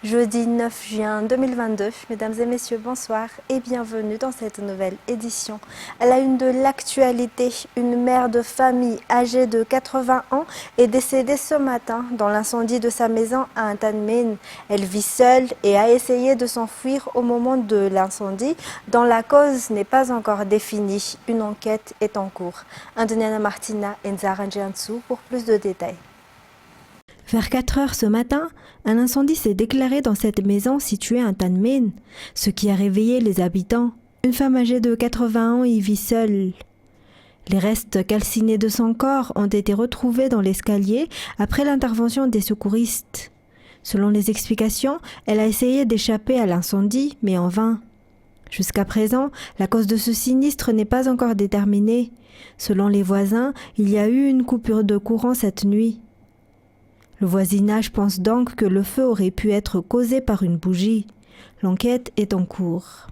Jeudi 9 juin 2022, mesdames et messieurs, bonsoir et bienvenue dans cette nouvelle édition. À la une de l'actualité, une mère de famille âgée de 80 ans est décédée ce matin dans l'incendie de sa maison à Antanmen. Elle vit seule et a essayé de s'enfuir au moment de l'incendie, dont la cause n'est pas encore définie. Une enquête est en cours. Antoniana Martina et Nzara Njiansu pour plus de détails. Vers 4 heures ce matin, un incendie s'est déclaré dans cette maison située à Antanmen, ce qui a réveillé les habitants. Une femme âgée de 80 ans y vit seule. Les restes calcinés de son corps ont été retrouvés dans l'escalier après l'intervention des secouristes. Selon les explications, elle a essayé d'échapper à l'incendie, mais en vain. Jusqu'à présent, la cause de ce sinistre n'est pas encore déterminée. Selon les voisins, il y a eu une coupure de courant cette nuit. Le voisinage pense donc que le feu aurait pu être causé par une bougie. L'enquête est en cours.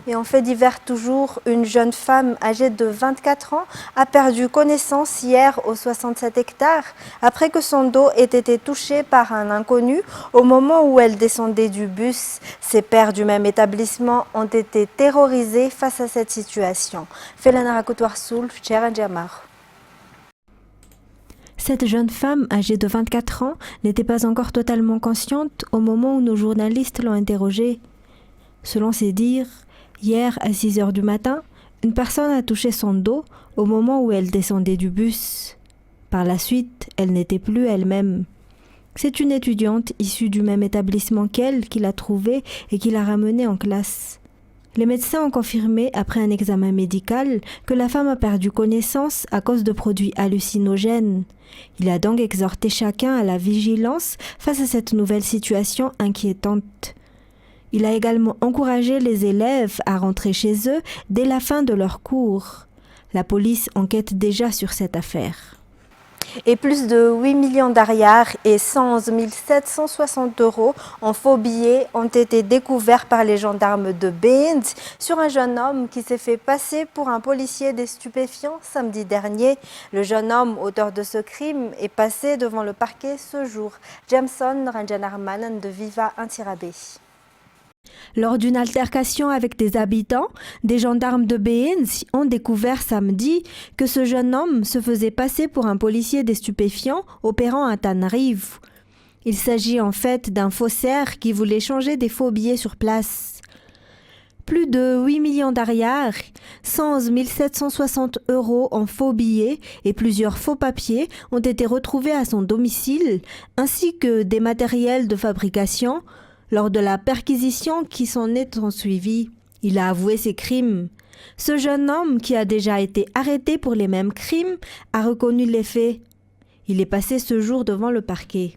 Et en fait divers toujours, une jeune femme âgée de 24 ans a perdu connaissance hier aux 67 hectares après que son dos ait été touché par un inconnu au moment où elle descendait du bus. Ses pairs du même établissement ont été terrorisés face à cette situation. Felana Rakoutoir Soul, Tcheran Djamar. Cette jeune femme, âgée de 24 ans, n'était pas encore totalement consciente au moment où nos journalistes l'ont interrogée. Selon ses dires, hier à 6 heures du matin, une personne a touché son dos au moment où elle descendait du bus. Par la suite, elle n'était plus elle-même. C'est une étudiante issue du même établissement qu'elle qui l'a trouvée et qui l'a ramenée en classe. Les médecins ont confirmé, après un examen médical, que la femme a perdu connaissance à cause de produits hallucinogènes. Il a donc exhorté chacun à la vigilance face à cette nouvelle situation inquiétante. Il a également encouragé les élèves à rentrer chez eux dès la fin de leur cours. La police enquête déjà sur cette affaire. Et plus de 8 millions d'ariars et 111 760 € en faux billets ont été découverts par les gendarmes de Béns sur un jeune homme qui s'est fait passer pour un policier des stupéfiants samedi dernier. Le jeune homme, auteur de ce crime, est passé devant le parquet ce jour. Jameson Ranjanarmanan de Viva Intirabé. Lors d'une altercation avec des habitants, des gendarmes de Béns ont découvert samedi que ce jeune homme se faisait passer pour un policier des stupéfiants opérant à Tanarive. Il s'agit en fait d'un faussaire qui voulait changer des faux billets sur place. Plus de 8 millions d'ariars, 111 760 € en faux billets et plusieurs faux papiers ont été retrouvés à son domicile, ainsi que des matériels de fabrication. Lors de la perquisition qui s'en est ensuivie, il a avoué ses crimes. Ce jeune homme, qui a déjà été arrêté pour les mêmes crimes, a reconnu les faits. Il est passé ce jour devant le parquet.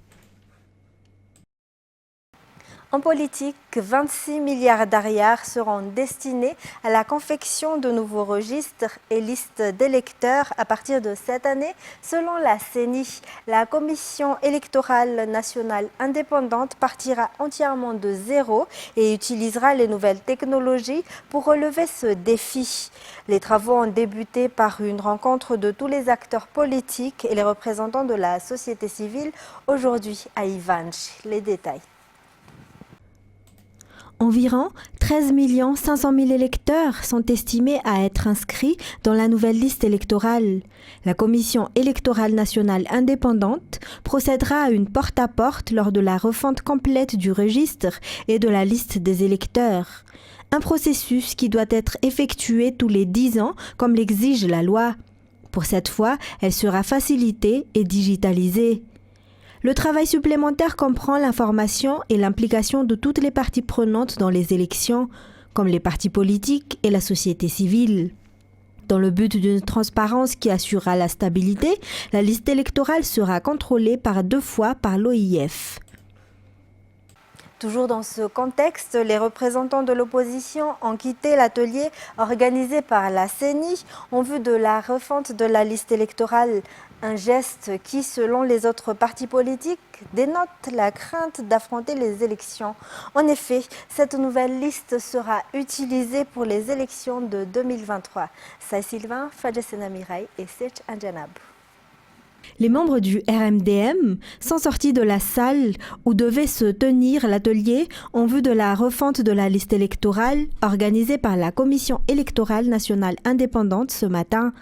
En politique, 26 milliards d'ariars seront destinés à la confection de nouveaux registres et listes d'électeurs à partir de cette année, selon la CENI. La Commission électorale nationale indépendante partira entièrement de zéro et utilisera les nouvelles technologies pour relever ce défi. Les travaux ont débuté par une rencontre de tous les acteurs politiques et les représentants de la société civile aujourd'hui à Ivanj. Les détails. Environ 13 500 000 électeurs sont estimés à être inscrits dans la nouvelle liste électorale. La Commission électorale nationale indépendante procédera à une porte-à-porte lors de la refonte complète du registre et de la liste des électeurs. Un processus qui doit être effectué tous les 10 ans comme l'exige la loi. Pour cette fois, elle sera facilitée et digitalisée. Le travail supplémentaire comprend l'information et l'implication de toutes les parties prenantes dans les élections, comme les partis politiques et la société civile. Dans le but d'une transparence qui assurera la stabilité, la liste électorale sera contrôlée par 2 fois par l'OIF. Toujours dans ce contexte, les représentants de l'opposition ont quitté l'atelier organisé par la CENI en vue de la refonte de la liste électorale. Un geste qui, selon les autres partis politiques, dénote la crainte d'affronter les élections. En effet, cette nouvelle liste sera utilisée pour les élections de 2023. Saï Sylvain, Fadjesena Mirai et Sech Anjanab. Les membres du RMDM sont sortis de la salle où devait se tenir l'atelier en vue de la refonte de la liste électorale organisée par la Commission électorale nationale indépendante ce matin.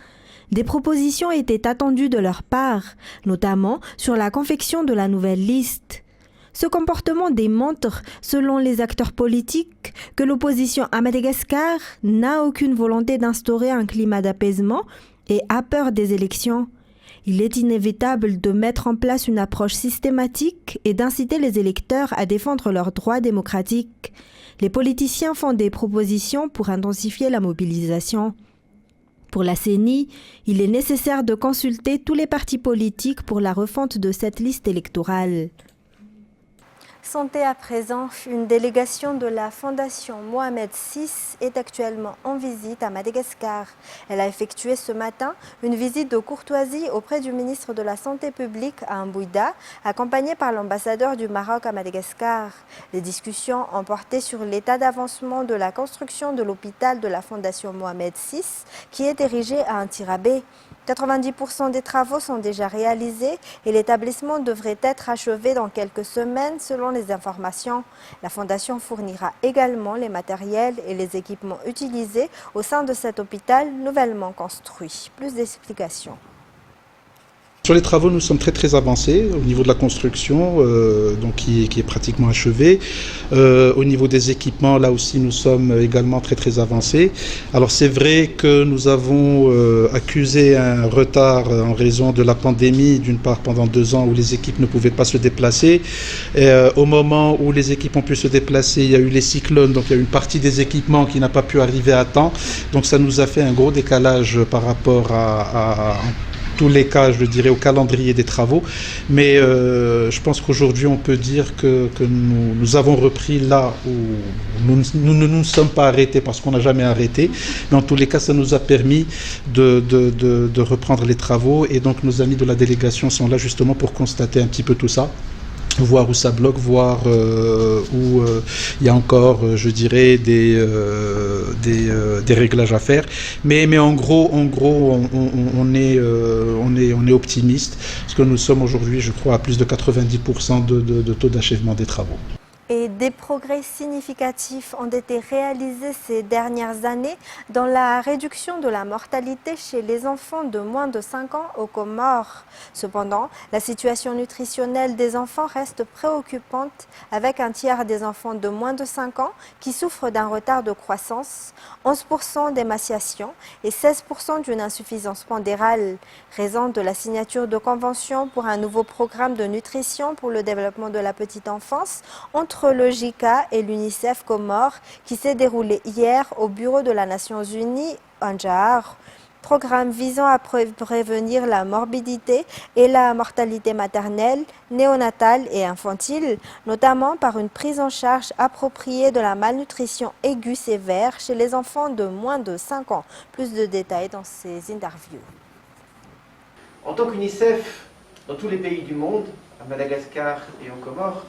Des propositions étaient attendues de leur part, notamment sur la confection de la nouvelle liste. Ce comportement démontre, selon les acteurs politiques, que l'opposition à Madagascar n'a aucune volonté d'instaurer un climat d'apaisement et a peur des élections. Il est inévitable de mettre en place une approche systématique et d'inciter les électeurs à défendre leurs droits démocratiques. Les politiciens font des propositions pour intensifier la mobilisation. Pour la CENI, il est nécessaire de consulter tous les partis politiques pour la refonte de cette liste électorale. Santé à présent, une délégation de la Fondation Mohamed VI est actuellement en visite à Madagascar. Elle a effectué ce matin une visite de courtoisie auprès du ministre de la Santé publique à Mbouida, accompagné par l'ambassadeur du Maroc à Madagascar. Les discussions ont porté sur l'état d'avancement de la construction de l'hôpital de la Fondation Mohamed VI, qui est érigé à Antirabé. 90% des travaux sont déjà réalisés et l'établissement devrait être achevé dans quelques semaines selon les informations. La Fondation fournira également les matériels et les équipements utilisés au sein de cet hôpital nouvellement construit. Plus d'explications. Sur les travaux, nous sommes très avancés au niveau de la construction, donc qui est pratiquement achevée. Au niveau des équipements, là aussi, nous sommes également très avancés. Alors c'est vrai que nous avons accusé un retard en raison de la pandémie, d'une part pendant 2 ans où les équipes ne pouvaient pas se déplacer. Et, au moment où les équipes ont pu se déplacer, il y a eu les cyclones, donc il y a eu une partie des équipements qui n'a pas pu arriver à temps. Donc ça nous a fait un gros décalage par rapport à tous les cas, je dirais, au calendrier des travaux. Mais je pense qu'aujourd'hui, on peut dire que nous avons repris là où nous ne nous sommes pas arrêtés parce qu'on n'a jamais arrêté. Mais en tous les cas, ça nous a permis de reprendre les travaux. Et donc, nos amis de la délégation sont là justement pour constater un petit peu tout ça. Voir où ça bloque, voir où il y a encore, je dirais, des réglages à faire. Mais en gros, on est optimiste parce que nous sommes aujourd'hui, je crois, à plus de 90% de taux d'achèvement des travaux. Et des progrès significatifs ont été réalisés ces dernières années dans la réduction de la mortalité chez les enfants de moins de 5 ans aux Comores. Cependant, la situation nutritionnelle des enfants reste préoccupante avec un tiers des enfants de moins de 5 ans qui souffrent d'un retard de croissance, 11% d'émaciation et 16% d'une insuffisance pondérale, raison de la signature de convention pour un nouveau programme de nutrition pour le développement de la petite enfance entre le JICA et l'UNICEF Comores qui s'est déroulé hier au bureau de la Nations Unies à Njahar. Programme visant à prévenir la morbidité et la mortalité maternelle, néonatale et infantile, notamment par une prise en charge appropriée de la malnutrition aiguë sévère chez les enfants de moins de 5 ans. Plus de détails dans ces interviews. En tant qu'UNICEF, dans tous les pays du monde, à Madagascar et aux Comores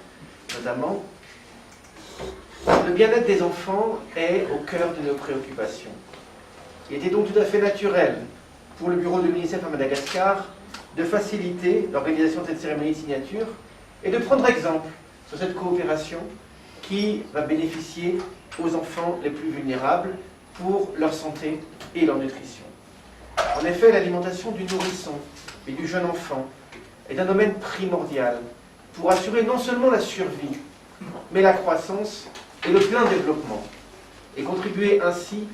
notamment, le bien-être des enfants est au cœur de nos préoccupations. Il était donc tout à fait naturel pour le bureau de l'UNICEF à Madagascar de faciliter l'organisation de cette cérémonie de signature et de prendre exemple sur cette coopération qui va bénéficier aux enfants les plus vulnérables pour leur santé et leur nutrition. En effet, l'alimentation du nourrisson et du jeune enfant est un domaine primordial pour assurer non seulement la survie, mais la croissance et le plein développement, et contribuer ainsi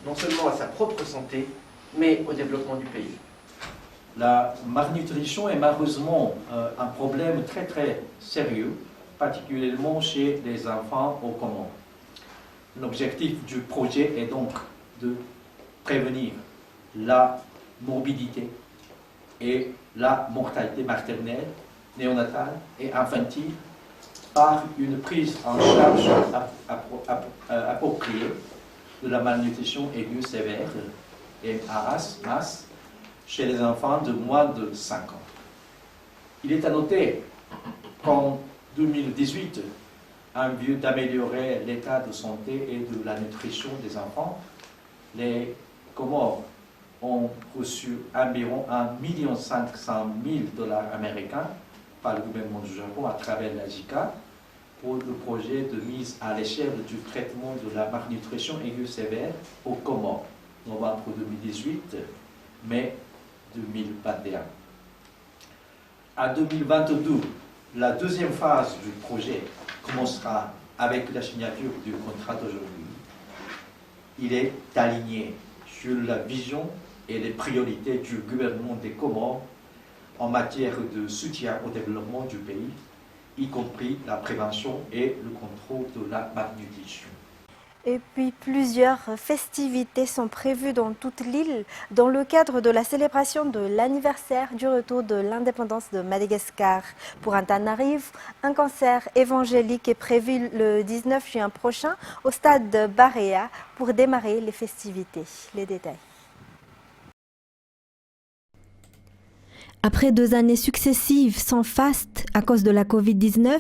non seulement à sa propre santé, mais au développement du pays. La malnutrition est malheureusement un problème très sérieux, particulièrement chez les enfants aux Comores. L'objectif du projet est donc de prévenir la morbidité et la mortalité maternelle, néonatale et infantile par une prise en charge appropriée de la malnutrition aiguë sévère, MAS, chez les enfants de moins de 5 ans. Il est à noter qu'en 2018, en vue d'améliorer l'état de santé et de la nutrition des enfants, les Comores ont reçu environ 1,5 million de dollars américains par le gouvernement du Japon à travers la JICA pour le projet de mise à l'échelle du traitement de la malnutrition aiguë sévère au Comores, novembre 2018, mai 2021. En 2022, la deuxième phase du projet commencera avec la signature du contrat d'aujourd'hui. Il est aligné sur la vision et les priorités du gouvernement des Comores en matière de soutien au développement du pays, y compris la prévention et le contrôle de la malnutrition. Et puis plusieurs festivités sont prévues dans toute l'île dans le cadre de la célébration de l'anniversaire du retour de l'indépendance de Madagascar. Pour Antananarivo, un concert évangélique est prévu le 19 juin prochain au stade de Barea pour démarrer les festivités. Les détails. Après 2 années successives sans faste à cause de la Covid-19,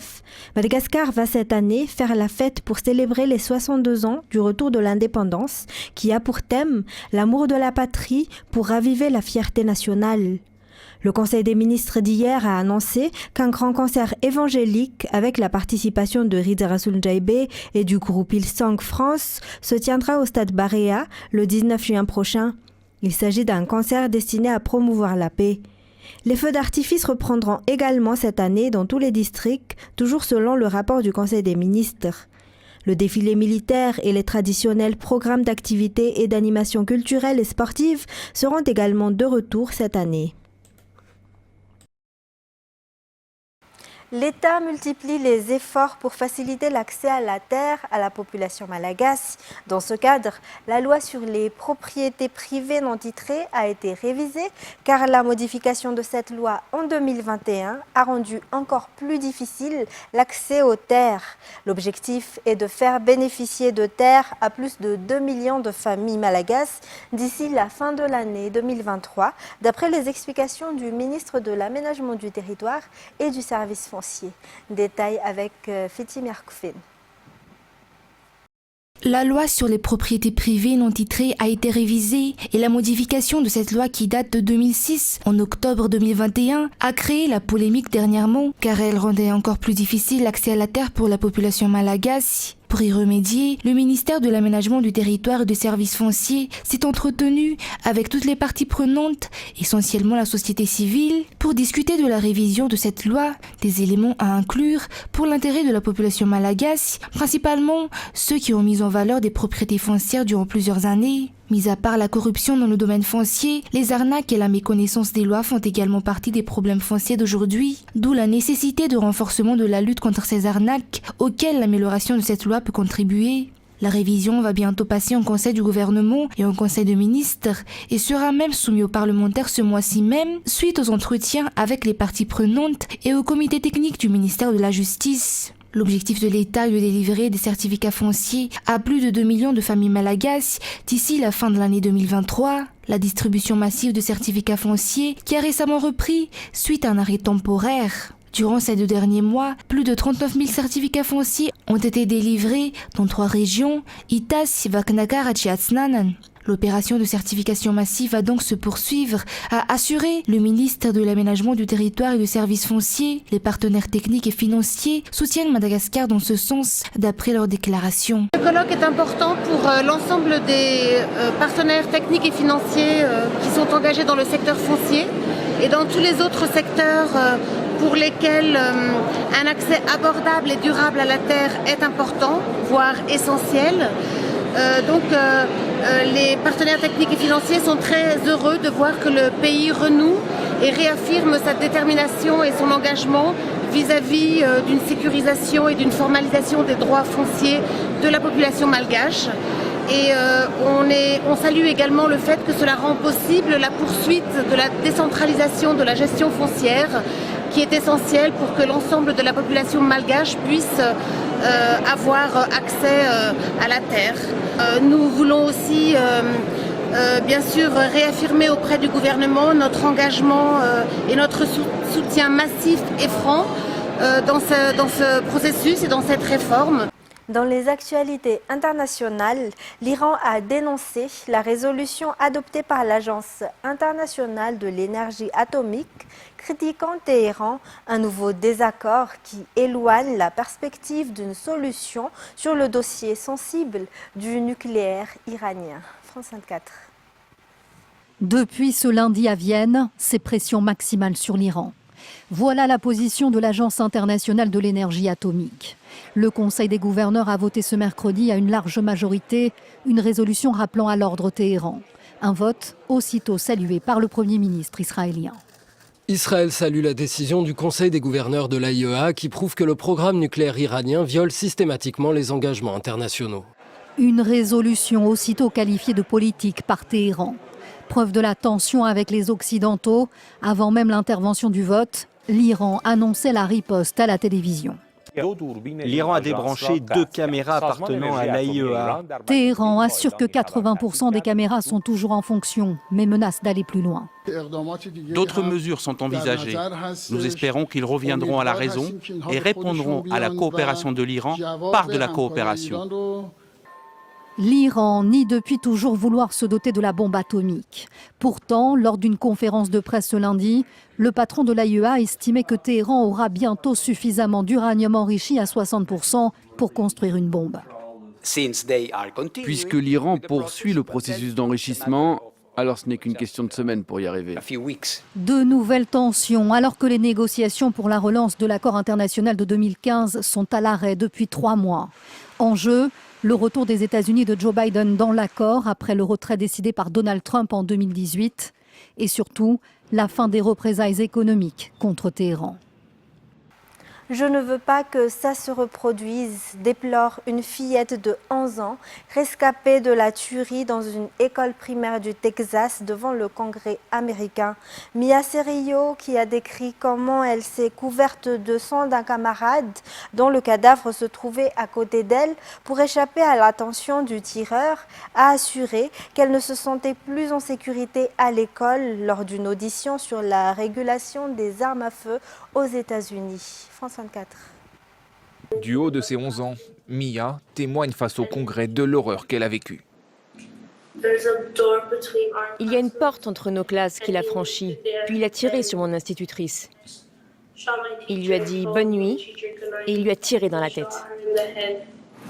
Madagascar va cette année faire la fête pour célébrer les 62 ans du retour de l'indépendance qui a pour thème l'amour de la patrie pour raviver la fierté nationale. Le Conseil des ministres d'hier a annoncé qu'un grand concert évangélique avec la participation de Ridha Rasoul Njaibe et du groupe Hillsong France se tiendra au stade Barea le 19 juin prochain. Il s'agit d'un concert destiné à promouvoir la paix. Les feux d'artifice reprendront également cette année dans tous les districts, toujours selon le rapport du Conseil des ministres. Le défilé militaire et les traditionnels programmes d'activités et d'animation culturelle et sportive seront également de retour cette année. L'État multiplie les efforts pour faciliter l'accès à la terre à la population malagasy. Dans ce cadre, la loi sur les propriétés privées non titrées a été révisée car la modification de cette loi en 2021 a rendu encore plus difficile l'accès aux terres. L'objectif est de faire bénéficier de terres à plus de 2 millions de familles malagasy d'ici la fin de l'année 2023, d'après les explications du ministre de l'Aménagement du Territoire et du Service foncier. Détail avec Fiti Merkoufine. La loi sur les propriétés privées non titrées a été révisée et la modification de cette loi qui date de 2006, en octobre 2021, a créé la polémique dernièrement car elle rendait encore plus difficile l'accès à la terre pour la population malagasy. Pour y remédier, le ministère de l'Aménagement du Territoire et du Service foncier s'est entretenu avec toutes les parties prenantes, essentiellement la société civile, pour discuter de la révision de cette loi, des éléments à inclure pour l'intérêt de la population malagasy, principalement ceux qui ont mis en valeur des propriétés foncières durant plusieurs années. Mis à part la corruption dans le domaine foncier, les arnaques et la méconnaissance des lois font également partie des problèmes fonciers d'aujourd'hui, d'où la nécessité de renforcement de la lutte contre ces arnaques, auxquelles l'amélioration de cette loi peut contribuer. La révision va bientôt passer en conseil du gouvernement et en conseil de ministres et sera même soumise aux parlementaires ce mois-ci même, suite aux entretiens avec les parties prenantes et au comité technique du ministère de la Justice. L'objectif de l'État est de délivrer des certificats fonciers à plus de 2 millions de familles malagasy d'ici la fin de l'année 2023. La distribution massive de certificats fonciers qui a récemment repris suite à un arrêt temporaire. Durant ces 2 derniers mois, plus de 39 000 certificats fonciers ont été délivrés dans 3 régions, Itas, Vaknakar et Chiatsnanan. L'opération de certification massive va donc se poursuivre, a assuré le ministre de l'Aménagement du Territoire et du Service foncier. Les partenaires techniques et financiers soutiennent Madagascar dans ce sens, d'après leur déclaration. Le colloque est important pour l'ensemble des partenaires techniques et financiers qui sont engagés dans le secteur foncier et dans tous les autres secteurs pour lesquels un accès abordable et durable à la terre est important, voire essentiel. Les partenaires techniques et financiers sont très heureux de voir que le pays renoue et réaffirme sa détermination et son engagement vis-à-vis d'une sécurisation et d'une formalisation des droits fonciers de la population malgache. Et on salue également le fait que cela rend possible la poursuite de la décentralisation de la gestion foncière, qui est essentielle pour que l'ensemble de la population malgache puisse avoir accès à la terre. Nous voulons aussi bien sûr réaffirmer auprès du gouvernement notre engagement et notre soutien massif et franc dans ce processus et dans cette réforme. Dans les actualités internationales, l'Iran a dénoncé la résolution adoptée par l'Agence internationale de l'énergie atomique, critiquant Téhéran, un nouveau désaccord qui éloigne la perspective d'une solution sur le dossier sensible du nucléaire iranien. France 24. Depuis ce lundi à Vienne, c'est pression maximale sur l'Iran. Voilà la position de l'Agence internationale de l'énergie atomique. Le Conseil des gouverneurs a voté ce mercredi à une large majorité une résolution rappelant à l'ordre Téhéran. Un vote aussitôt salué par le Premier ministre israélien. Israël salue la décision du Conseil des gouverneurs de l'AIEA qui prouve que le programme nucléaire iranien viole systématiquement les engagements internationaux. Une résolution aussitôt qualifiée de politique par Téhéran. Preuve de la tension avec les Occidentaux, avant même l'intervention du vote, l'Iran annonçait la riposte à la télévision. L'Iran a débranché 2 caméras appartenant à l'AIEA. Téhéran assure que 80% des caméras sont toujours en fonction, mais menace d'aller plus loin. D'autres mesures sont envisagées. Nous espérons qu'ils reviendront à la raison et répondront à la coopération de l'Iran par de la coopération. L'Iran nie depuis toujours vouloir se doter de la bombe atomique. Pourtant, lors d'une conférence de presse ce lundi, le patron de l'AIEA estimait que Téhéran aura bientôt suffisamment d'uranium enrichi à 60% pour construire une bombe. Puisque l'Iran poursuit le processus d'enrichissement, alors ce n'est qu'une question de semaines pour y arriver. De nouvelles tensions, alors que les négociations pour la relance de l'accord international de 2015 sont à l'arrêt depuis 3 mois. En jeu, le retour des États-Unis de Joe Biden dans l'accord après le retrait décidé par Donald Trump en 2018 et surtout la fin des représailles économiques contre Téhéran. Je ne veux pas que ça se reproduise, déplore une fillette de 11 ans rescapée de la tuerie dans une école primaire du Texas devant le Congrès américain. Mia Serio, qui a décrit comment elle s'est couverte de sang d'un camarade dont le cadavre se trouvait à côté d'elle pour échapper à l'attention du tireur, a assuré qu'elle ne se sentait plus en sécurité à l'école lors d'une audition sur la régulation des armes à feu aux États-Unis. France 24. Du haut de ses 11 ans, Mia témoigne face au Congrès de l'horreur qu'elle a vécue. Il y a une porte entre nos classes qu'il a franchie, puis il a tiré sur mon institutrice. Il lui a dit bonne nuit et il lui a tiré dans la tête.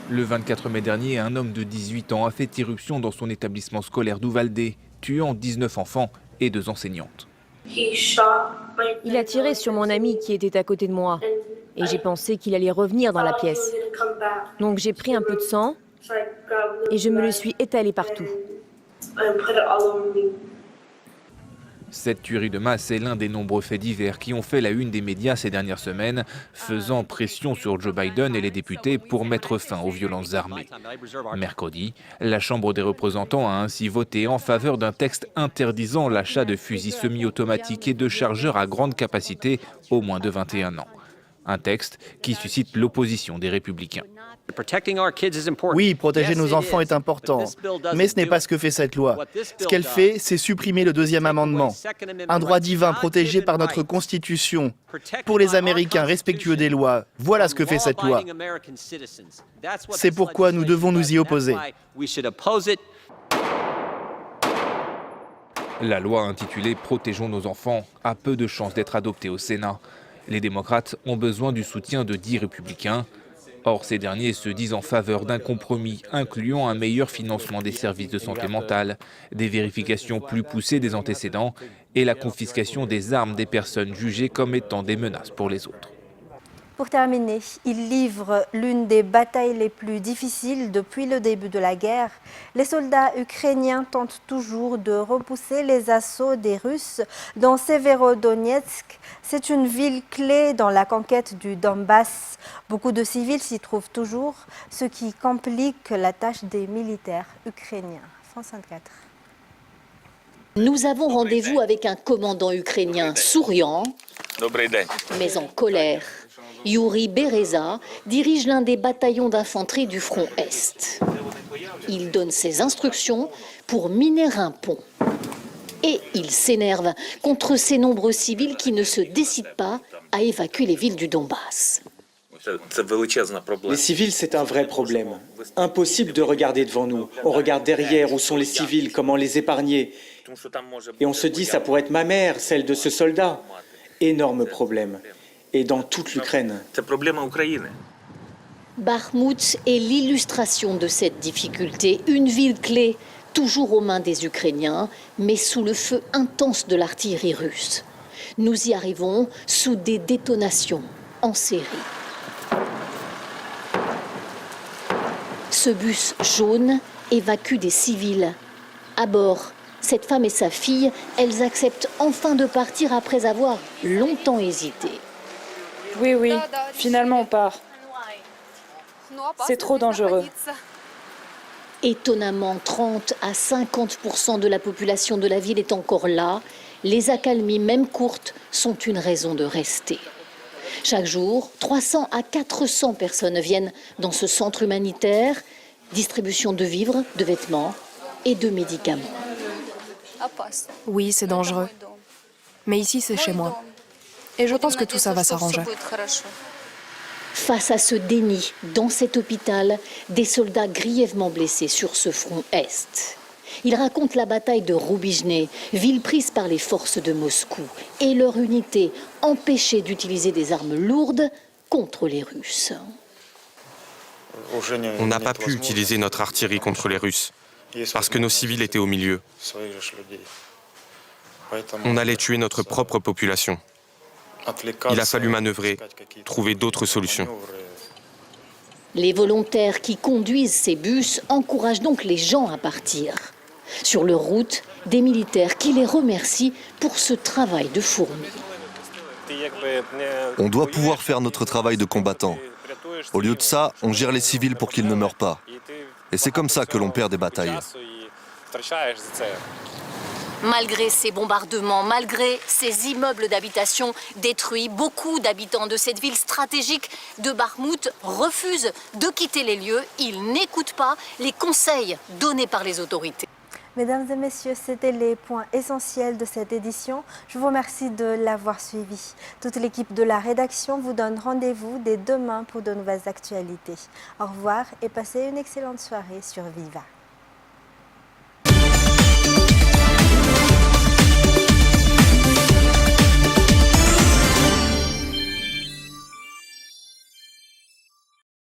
Le 24 mai dernier, un homme de 18 ans a fait irruption dans son établissement scolaire d'Uvalde, tuant 19 enfants et 2 enseignantes. Il a tiré sur mon ami qui était à côté de moi et j'ai pensé qu'il allait revenir dans la pièce. Donc j'ai pris un peu de sang et je me le suis étalé partout. Cette tuerie de masse est l'un des nombreux faits divers qui ont fait la une des médias ces dernières semaines, faisant pression sur Joe Biden et les députés pour mettre fin aux violences armées. Mercredi, la Chambre des représentants a ainsi voté en faveur d'un texte interdisant l'achat de fusils semi-automatiques et de chargeurs à grande capacité au moins de 21 ans. Un texte qui suscite l'opposition des républicains. Oui, protéger nos enfants est important, mais ce n'est pas ce que fait cette loi. Ce qu'elle fait, c'est supprimer le 2e amendement, un droit divin protégé par notre Constitution. Pour les Américains respectueux des lois, voilà ce que fait cette loi. C'est pourquoi nous devons nous y opposer. La loi intitulée « Protégeons nos enfants » a peu de chances d'être adoptée au Sénat. Les démocrates ont besoin du soutien de 10 républicains. Or, ces derniers se disent en faveur d'un compromis incluant un meilleur financement des services de santé mentale, des vérifications plus poussées des antécédents et la confiscation des armes des personnes jugées comme étant des menaces pour les autres. Pour terminer, il livre l'une des batailles les plus difficiles depuis le début de la guerre. Les soldats ukrainiens tentent toujours de repousser les assauts des Russes dans Severodonetsk. C'est une ville clé dans la conquête du Donbass. Beaucoup de civils s'y trouvent toujours, ce qui complique la tâche des militaires ukrainiens. France 24. Nous avons rendez-vous avec un commandant ukrainien souriant, mais en colère. Yuri Bereza dirige l'un des bataillons d'infanterie du front Est. Il donne ses instructions pour miner un pont. Et il s'énerve contre ces nombreux civils qui ne se décident pas à évacuer les villes du Donbass. Les civils, c'est un vrai problème. Impossible de regarder devant nous. On regarde derrière, où sont les civils, comment les épargner. Et on se dit, ça pourrait être ma mère, celle de ce soldat. Énorme problème. Et dans toute l'Ukraine. Bakhmout est l'illustration de cette difficulté. Une ville clé, toujours aux mains des Ukrainiens, mais sous le feu intense de l'artillerie russe. Nous y arrivons sous des détonations en série. Ce bus jaune évacue des civils. À bord, cette femme et sa fille, elles acceptent enfin de partir après avoir longtemps hésité. Oui, finalement on part. C'est trop dangereux. Étonnamment, 30 à 50% de la population de la ville est encore là. Les accalmies, même courtes, sont une raison de rester. Chaque jour, 300 à 400 personnes viennent dans ce centre humanitaire. Distribution de vivres, de vêtements et de médicaments. Oui, c'est dangereux. Mais ici, c'est chez moi. Et je pense que tout ça va s'arranger. Face à ce déni, dans cet hôpital, des soldats grièvement blessés sur ce front Est. Ils racontent la bataille de Rubizhne, ville prise par les forces de Moscou, et leur unité empêchée d'utiliser des armes lourdes contre les Russes. On n'a pas pu utiliser notre artillerie contre les Russes, parce que nos civils étaient au milieu. On allait tuer notre propre population. Il a fallu manœuvrer, trouver d'autres solutions. Les volontaires qui conduisent ces bus encouragent donc les gens à partir. Sur leur route, des militaires qui les remercient pour ce travail de fourmi. On doit pouvoir faire notre travail de combattant. Au lieu de ça, on gère les civils pour qu'ils ne meurent pas. Et c'est comme ça que l'on perd des batailles. Malgré ces bombardements, malgré ces immeubles d'habitation détruits, beaucoup d'habitants de cette ville stratégique de Bakhmout refusent de quitter les lieux. Ils n'écoutent pas les conseils donnés par les autorités. Mesdames et messieurs, c'était les points essentiels de cette édition. Je vous remercie de l'avoir suivi. Toute l'équipe de la rédaction vous donne rendez-vous dès demain pour de nouvelles actualités. Au revoir et passez une excellente soirée sur Viva.